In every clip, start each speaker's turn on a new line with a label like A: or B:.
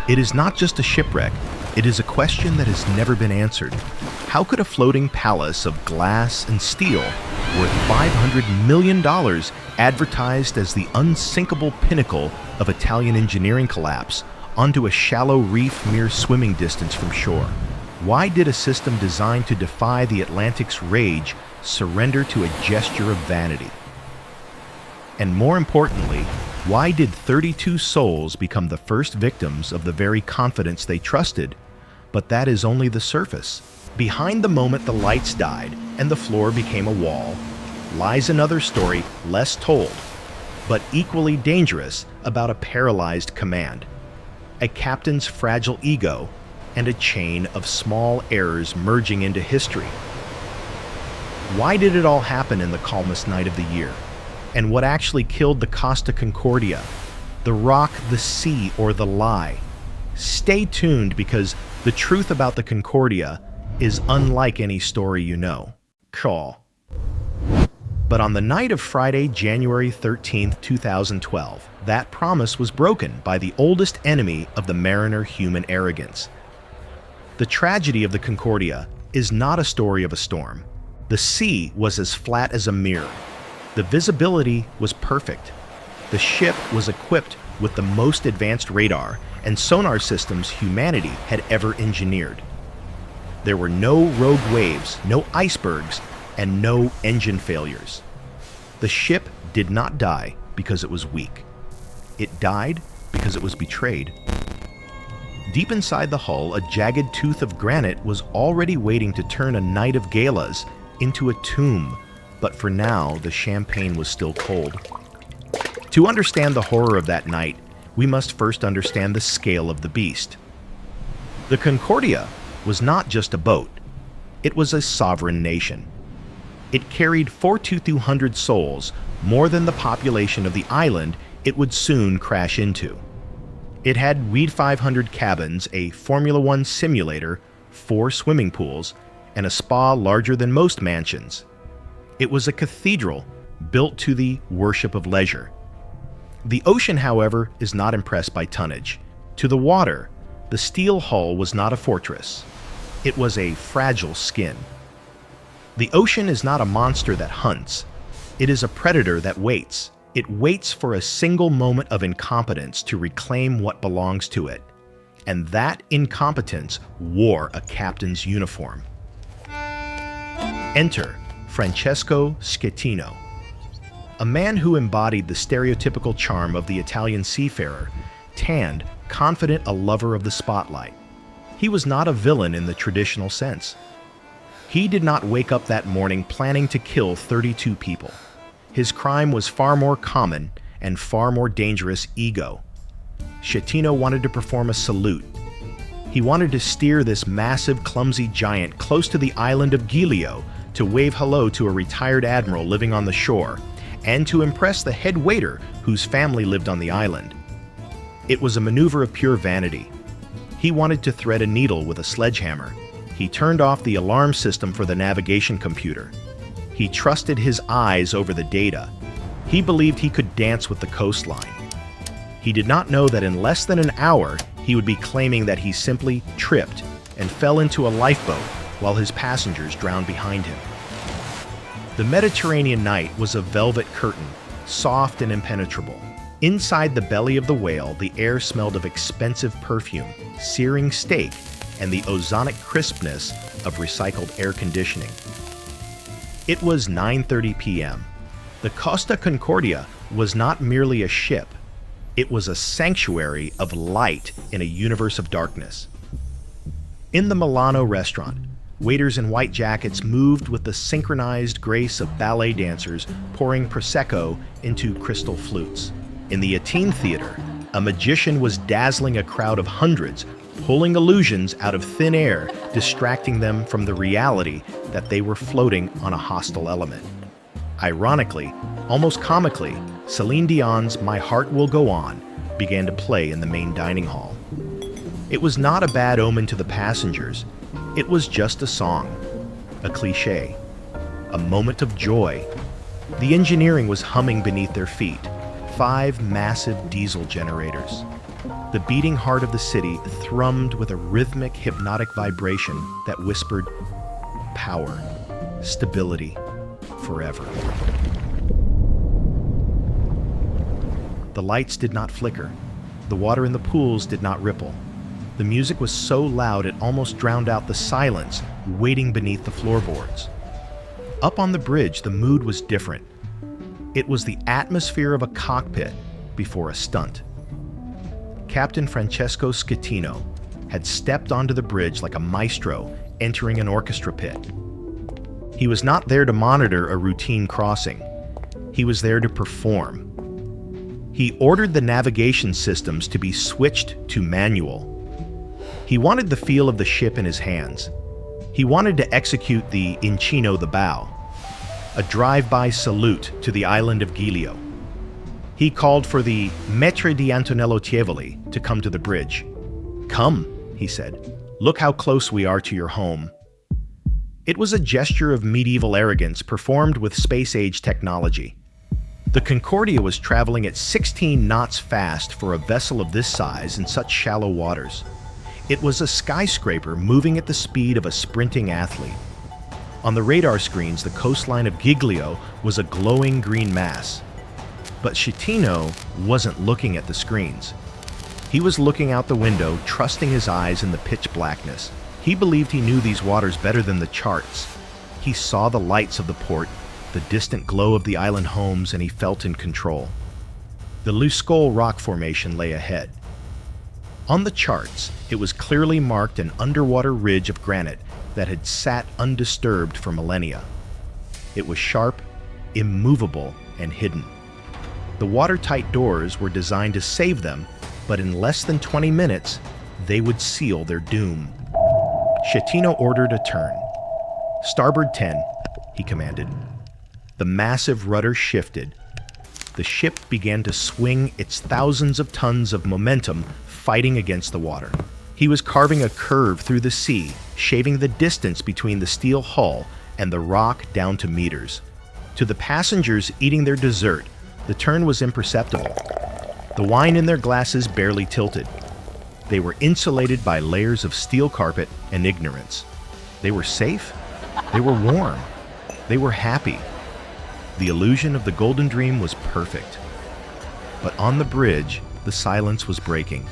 A: It is not just a shipwreck, it is a question that has never been answered. How could a floating palace of glass and steel, worth $500 million, advertised as the unsinkable pinnacle of Italian engineering collapse, onto a shallow reef mere swimming distance from shore? Why did a system designed to defy the Atlantic's rage surrender to a gesture of vanity? And more importantly, why did 32 souls become the first victims of the very confidence they trusted? But that is only the surface. Behind the moment the lights died and the floor became a wall, lies another story less told, but equally dangerous, about a paralyzed command, a captain's fragile ego, and a chain of small errors merging into history. Why did it all happen in the calmest night of the year? And what actually killed the Costa Concordia? The rock, the sea, or the lie? Stay tuned, because the truth about the Concordia is unlike any story you know. Call. But on the night of Friday, January 13th, 2012, that promise was broken by the oldest enemy of the mariner, human arrogance. The tragedy of the Concordia is not a story of a storm. The sea was as flat as a mirror. The visibility was perfect. The ship was equipped with the most advanced radar and sonar systems humanity had ever engineered. There were no rogue waves, no icebergs, and no engine failures. The ship did not die because it was weak. It died because it was betrayed. Deep inside the hull, a jagged tooth of granite was already waiting to turn a night of galas into a tomb. But for now, the champagne was still cold. To understand the horror of that night, we must first understand the scale of the beast. The Concordia was not just a boat. It was a sovereign nation. It carried 4,200 souls, more than the population of the island it would soon crash into. It had Weed 500 cabins, a Formula One simulator, 4 swimming pools, and a spa larger than most mansions. It was a cathedral built to the worship of leisure. The ocean, however, is not impressed by tonnage. To the water, the steel hull was not a fortress. It was a fragile skin. The ocean is not a monster that hunts. It is a predator that waits. It waits for a single moment of incompetence to reclaim what belongs to it. And that incompetence wore a captain's uniform. Enter Francesco Schettino, a man who embodied the stereotypical charm of the Italian seafarer, tanned, confident, a lover of the spotlight. He was not a villain in the traditional sense. He did not wake up that morning planning to kill 32 people. His crime was far more common and far more dangerous: ego. Schettino wanted to perform a salute. He wanted to steer this massive, clumsy giant close to the island of Giglio to wave hello to a retired admiral living on the shore, and to impress the head waiter whose family lived on the island. It was a maneuver of pure vanity. He wanted to thread a needle with a sledgehammer. He turned off the alarm system for the navigation computer. He trusted his eyes over the data. He believed he could dance with the coastline. He did not know that in less than an hour, he would be claiming that he simply tripped and fell into a lifeboat while his passengers drowned behind him. The Mediterranean night was a velvet curtain, soft and impenetrable. Inside the belly of the whale, the air smelled of expensive perfume, searing steak, and the ozonic crispness of recycled air conditioning. It was 9:30 p.m. The Costa Concordia was not merely a ship. It was a sanctuary of light in a universe of darkness. In the Milano restaurant, waiters in white jackets moved with the synchronized grace of ballet dancers pouring Prosecco into crystal flutes. In the Atene theater, a magician was dazzling a crowd of hundreds, pulling illusions out of thin air, distracting them from the reality that they were floating on a hostile element. Ironically, almost comically, Celine Dion's "My Heart Will Go On" began to play in the main dining hall. It was not a bad omen to the passengers. It was just a song, a cliché, a moment of joy. The engineering was humming beneath their feet. 5 massive diesel generators. The beating heart of the city thrummed with a rhythmic, hypnotic vibration that whispered, power, stability, forever. The lights did not flicker. The water in the pools did not ripple. The music was so loud it almost drowned out the silence waiting beneath the floorboards. Up on the bridge, the mood was different. It was the atmosphere of a cockpit before a stunt. Captain Francesco Schettino had stepped onto the bridge like a maestro entering an orchestra pit. He was not there to monitor a routine crossing. He was there to perform. He ordered the navigation systems to be switched to manual. He wanted the feel of the ship in his hands. He wanted to execute the incino the bow, a drive-by salute to the island of Giglio. He called for the Maitre di Antonello Tievoli to come to the bridge. "Come," he said. "Look how close we are to your home." It was a gesture of medieval arrogance performed with space-age technology. The Concordia was traveling at 16 knots fast for a vessel of this size in such shallow waters. It was a skyscraper moving at the speed of a sprinting athlete. On the radar screens, the coastline of Giglio was a glowing green mass. But Schettino wasn't looking at the screens. He was looking out the window, trusting his eyes in the pitch blackness. He believed he knew these waters better than the charts. He saw the lights of the port, the distant glow of the island homes, and he felt in control. The Luscol rock formation lay ahead. On the charts, it was clearly marked an underwater ridge of granite that had sat undisturbed for millennia. It was sharp, immovable, and hidden. The watertight doors were designed to save them, but in less than 20 minutes, they would seal their doom. Schettino ordered a turn. "Starboard 10, he commanded. The massive rudder shifted. The ship began to swing its thousands of tons of momentum fighting against the water. He was carving a curve through the sea, shaving the distance between the steel hull and the rock down to meters. To the passengers eating their dessert, the turn was imperceptible. The wine in their glasses barely tilted. They were insulated by layers of steel carpet and ignorance. They were safe. They were warm. They were happy. The illusion of the golden dream was perfect. But on the bridge, the silence was breaking.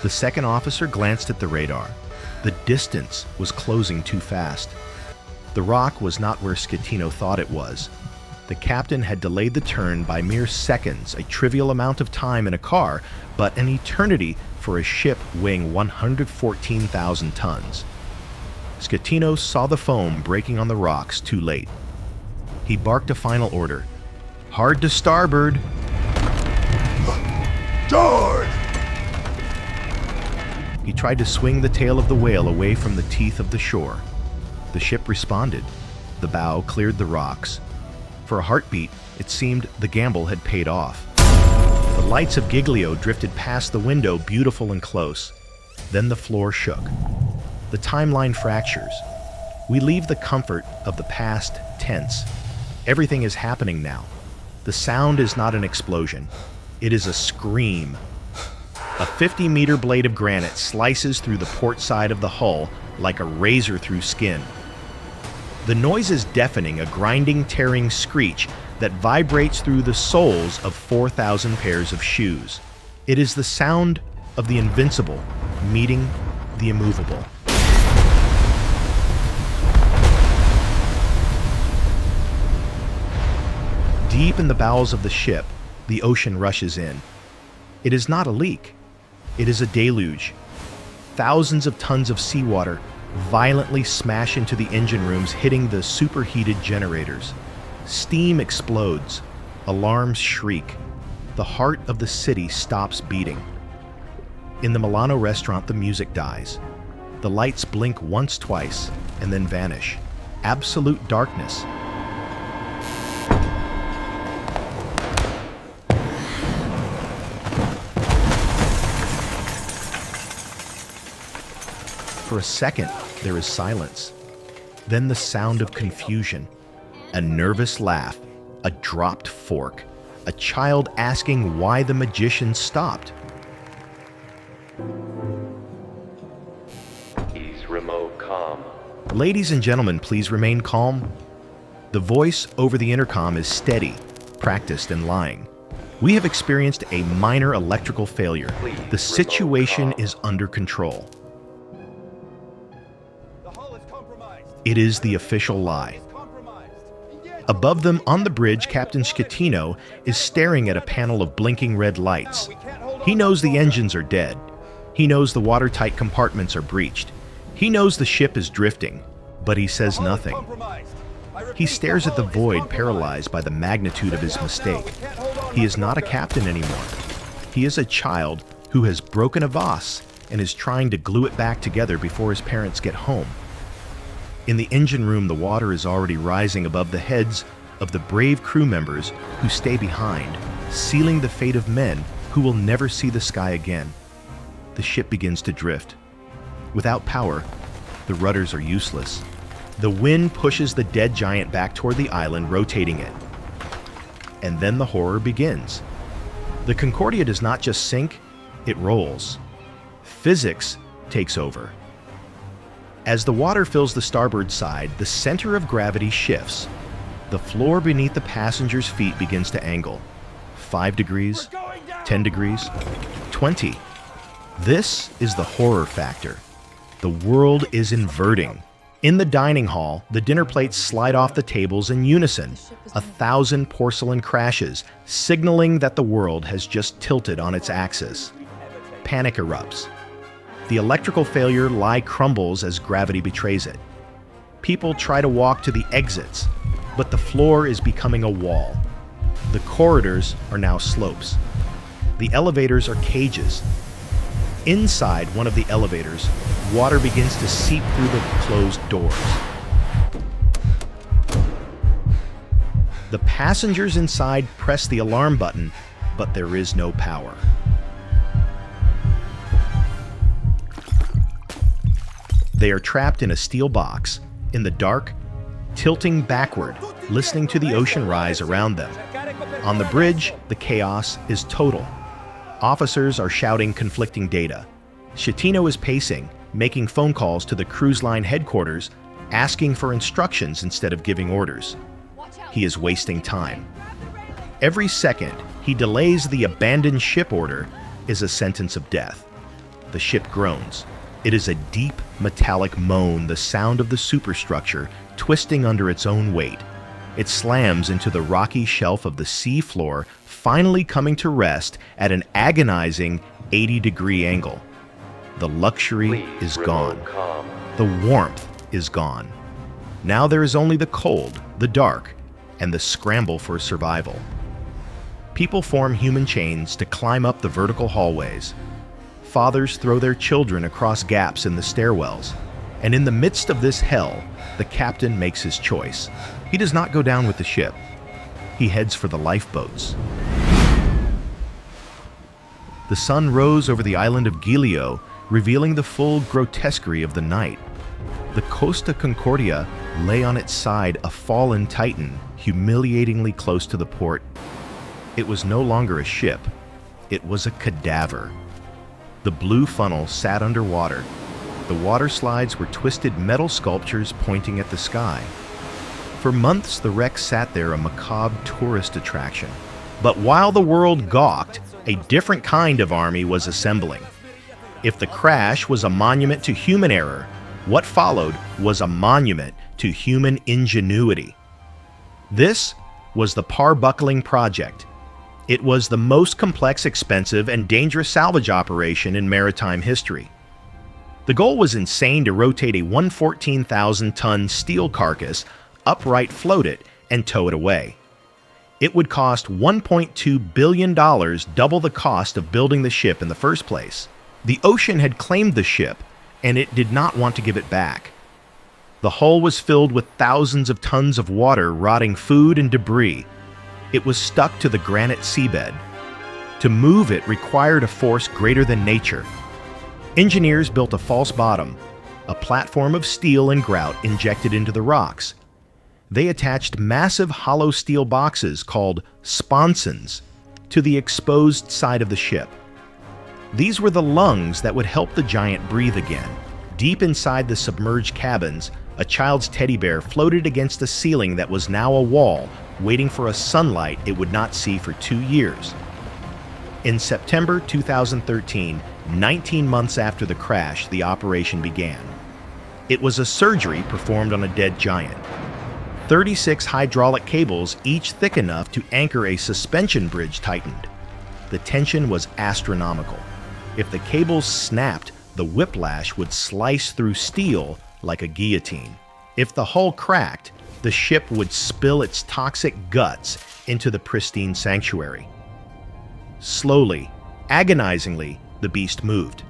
A: The second officer glanced at the radar. The distance was closing too fast. The rock was not where Schettino thought it was. The captain had delayed the turn by mere seconds, a trivial amount of time in a car, but an eternity for a ship weighing 114,000 tons. Schettino saw the foam breaking on the rocks too late. He barked a final order. "Hard to starboard!"
B: Charge!
A: He tried to swing the tail of the whale away from the teeth of the shore. The ship responded. The bow cleared the rocks. For a heartbeat, it seemed the gamble had paid off. The lights of Giglio drifted past the window, beautiful and close. Then the floor shook. The timeline fractures. We leave the comfort of the past tense. Everything is happening now. The sound is not an explosion. It is a scream. A 50-meter blade of granite slices through the port side of the hull like a razor through skin. The noise is deafening, a grinding, tearing screech that vibrates through the soles of 4,000 pairs of shoes. It is the sound of the invincible meeting the immovable. Deep in the bowels of the ship, the ocean rushes in. It is not a leak. It is a deluge. Thousands of tons of seawater violently smash into the engine rooms, hitting the superheated generators. Steam explodes. Alarms shriek. The heart of the city stops beating. In the Milano restaurant, the music dies. The lights blink once, twice, and then vanish. Absolute darkness. For a second, there is silence. Then the sound of confusion. A nervous laugh, a dropped fork, a child asking why the magician stopped.
B: calm.
A: Ladies and gentlemen, please remain calm. The voice over the intercom is steady, practiced in lying. We have experienced a minor electrical failure. The situation is under control. It is the official lie. Above them on the bridge, Captain Schettino is staring at a panel of blinking red lights. He knows the engines are dead. He knows the watertight compartments are breached. He knows the ship is drifting, but he says nothing. He stares at the void, paralyzed by the magnitude of his mistake. He is not a captain anymore. He is a child who has broken a vase and is trying to glue it back together before his parents get home. In the engine room, the water is already rising above the heads of the brave crew members who stay behind, sealing the fate of men who will never see the sky again. The ship begins to drift. Without power, the rudders are useless. The wind pushes the dead giant back toward the island, rotating it. And then the horror begins. The Concordia does not just sink, it rolls. Physics takes over. As the water fills the starboard side, the center of gravity shifts. The floor beneath the passengers' feet begins to angle. 5 degrees, 10 degrees, 20. This is the horror factor. The world is inverting. In the dining hall, the dinner plates slide off the tables in unison. 1,000 porcelain crashes, signaling that the world has just tilted on its axis. Panic erupts. The electrical failure lie crumbles as gravity betrays it. People try to walk to the exits, but the floor is becoming a wall. The corridors are now slopes. The elevators are cages. Inside one of the elevators, water begins to seep through the closed doors. The passengers inside press the alarm button, but there is no power. They are trapped in a steel box, in the dark, tilting backward, listening to the ocean rise around them. On the bridge, the chaos is total. Officers are shouting conflicting data. Schettino is pacing, making phone calls to the cruise line headquarters, asking for instructions instead of giving orders. He is wasting time. Every second he delays the abandoned ship order is a sentence of death. The ship groans. It is a deep, metallic moan, the sound of the superstructure twisting under its own weight. It slams into the rocky shelf of the sea floor, finally coming to rest at an agonizing 80-degree angle. The luxury is gone. The warmth is gone. Now there is only the cold, the dark, and the scramble for survival. People form human chains to climb up the vertical hallways. Fathers throw their children across gaps in the stairwells. And in the midst of this hell, the captain makes his choice. He does not go down with the ship. He heads for the lifeboats. The sun rose over the island of Giglio, revealing the full grotesquerie of the night. The Costa Concordia lay on its side, a fallen titan, humiliatingly close to the port. It was no longer a ship. It was a cadaver. The blue funnel sat underwater. The water slides were twisted metal sculptures pointing at the sky. For months, the wreck sat there, a macabre tourist attraction. But while the world gawked, a different kind of army was assembling. If the crash was a monument to human error, what followed was a monument to human ingenuity. This was the Parbuckling project. It was the most complex, expensive, and dangerous salvage operation in maritime history. The goal was insane: to rotate a 114,000-ton steel carcass, upright float it, and tow it away. It would cost $1.2 billion, double the cost of building the ship in the first place. The ocean had claimed the ship, and it did not want to give it back. The hull was filled with thousands of tons of water, rotting food and debris. It was stuck to the granite seabed. To move it required a force greater than nature. Engineers built a false bottom, a platform of steel and grout injected into the rocks. They attached massive hollow steel boxes called sponsons to the exposed side of the ship. These were the lungs that would help the giant breathe again. Deep inside the submerged cabins, a child's teddy bear floated against a ceiling that was now a wall, waiting for a sunlight it would not see for 2 years. In September 2013, 19 months after the crash, the operation began. It was a surgery performed on a dead giant. 36 hydraulic cables, each thick enough to anchor a suspension bridge, tightened. The tension was astronomical. If the cables snapped, the whiplash would slice through steel like a guillotine. If the hull cracked, the ship would spill its toxic guts into the pristine sanctuary. Slowly, agonizingly, the beast moved.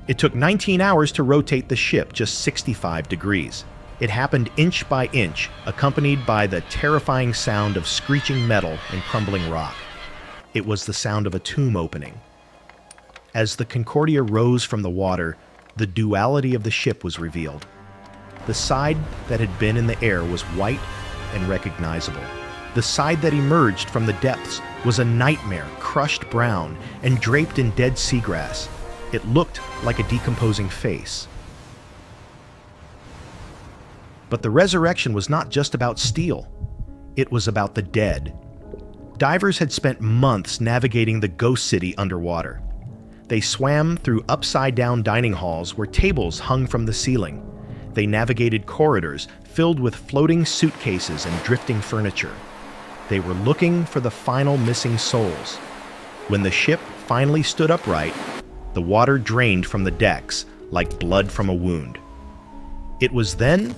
A: It took 19 hours to rotate the ship just 65 degrees. It happened inch by inch, accompanied by the terrifying sound of screeching metal and crumbling rock. It was the sound of a tomb opening. As the Concordia rose from the water, the duality of the ship was revealed. The side that had been in the air was white and recognizable. The side that emerged from the depths was a nightmare, crushed brown and draped in dead seagrass. It looked like a decomposing face. But the resurrection was not just about steel. It was about the dead. Divers had spent months navigating the ghost city underwater. They swam through upside-down dining halls where tables hung from the ceiling. They navigated corridors filled with floating suitcases and drifting furniture. They were looking for the final missing souls. When the ship finally stood upright, the water drained from the decks like blood from a wound. It was then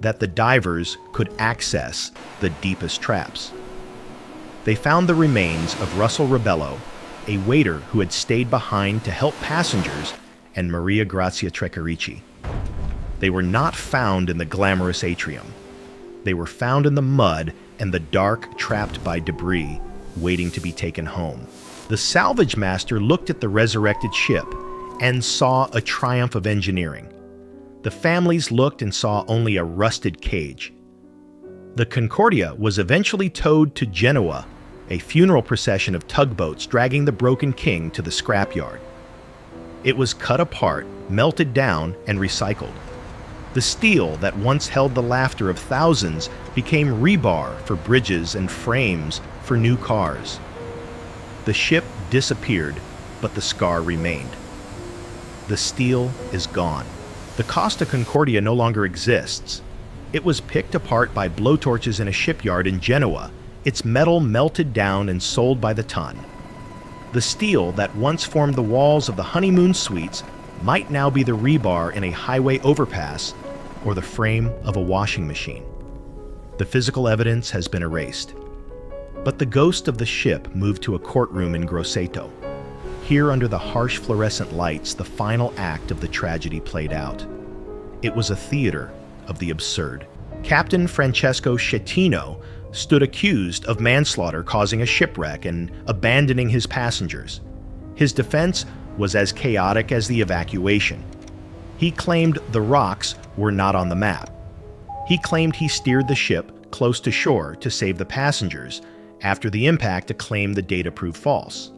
A: that the divers could access the deepest traps. They found the remains of Russell Rebello, a waiter who had stayed behind to help passengers, and Maria Grazia Trecarici. They were not found in the glamorous atrium. They were found in the mud and the dark, trapped by debris, waiting to be taken home. The salvage master looked at the resurrected ship and saw a triumph of engineering. The families looked and saw only a rusted cage. The Concordia was eventually towed to Genoa, a funeral procession of tugboats dragging the broken king to the scrapyard. It was cut apart, melted down, and recycled. The steel that once held the laughter of thousands became rebar for bridges and frames for new cars. The ship disappeared, but the scar remained. The steel is gone. The Costa Concordia no longer exists. It was picked apart by blowtorches in a shipyard in Genoa, its metal melted down and sold by the ton. The steel that once formed the walls of the honeymoon suites might now be the rebar in a highway overpass or the frame of a washing machine. The physical evidence has been erased. But the ghost of the ship moved to a courtroom in Grosseto. Here, under the harsh fluorescent lights, the final act of the tragedy played out. It was a theater of the absurd. Captain Francesco Schettino stood accused of manslaughter causing a shipwreck and abandoning his passengers. His defense was as chaotic as the evacuation. He claimed the rocks were not on the map. He claimed he steered the ship close to shore to save the passengers after the impact to claim the data proved false.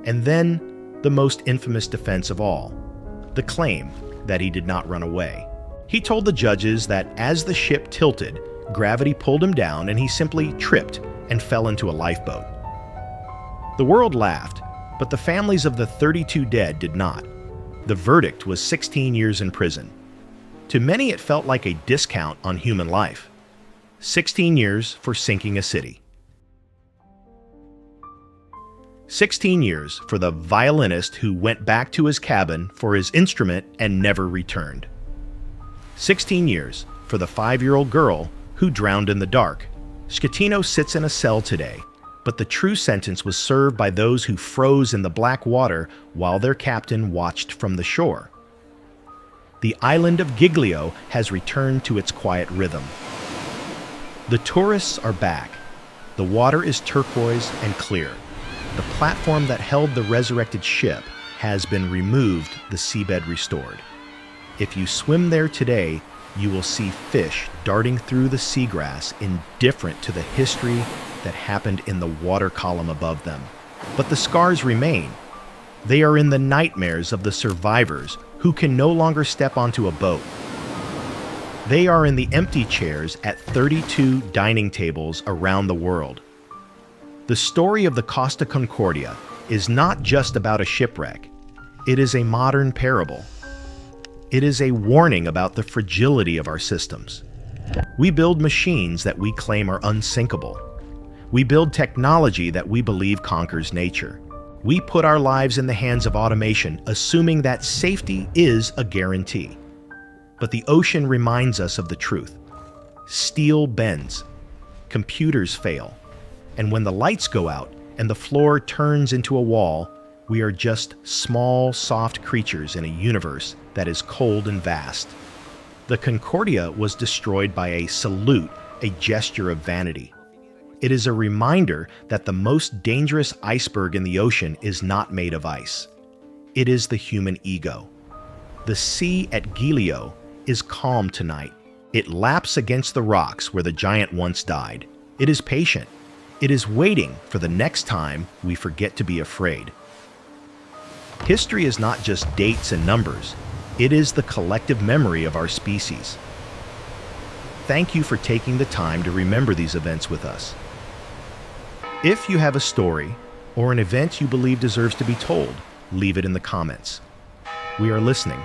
A: And then, the most infamous defense of all, the claim that he did not run away. He told the judges that as the ship tilted, gravity pulled him down and he simply tripped and fell into a lifeboat. The world laughed, but the families of the 32 dead did not. The verdict was 16 years in prison. To many, it felt like a discount on human life. 16 years for sinking a city. 16 years for the violinist who went back to his cabin for his instrument and never returned. 16 years for the 5-year-old girl who drowned in the dark. Schettino sits in a cell today, but the true sentence was served by those who froze in the black water while their captain watched from the shore. The island of Giglio has returned to its quiet rhythm. The tourists are back. The water is turquoise and clear. The platform that held the resurrected ship has been removed, the seabed restored. If you swim there today, you will see fish darting through the seagrass, indifferent to the history that happened in the water column above them. But the scars remain. They are in the nightmares of the survivors who can no longer step onto a boat. They are in the empty chairs at 32 dining tables around the world. The story of the Costa Concordia is not just about a shipwreck. It is a modern parable. It is a warning about the fragility of our systems. We build machines that we claim are unsinkable. We build technology that we believe conquers nature. We put our lives in the hands of automation, assuming that safety is a guarantee. But the ocean reminds us of the truth. Steel bends, computers fail, and when the lights go out and the floor turns into a wall, we are just small, soft creatures in a universe that is cold and vast. The Concordia was destroyed by a salute, a gesture of vanity. It is a reminder that the most dangerous iceberg in the ocean is not made of ice. It is the human ego. The sea at Giglio is calm tonight. It laps against the rocks where the giant once died. It is patient. It is waiting for the next time we forget to be afraid. History is not just dates and numbers. It is the collective memory of our species. Thank you for taking the time to remember these events with us. If you have a story or an event you believe deserves to be told, leave it in the comments. We are listening.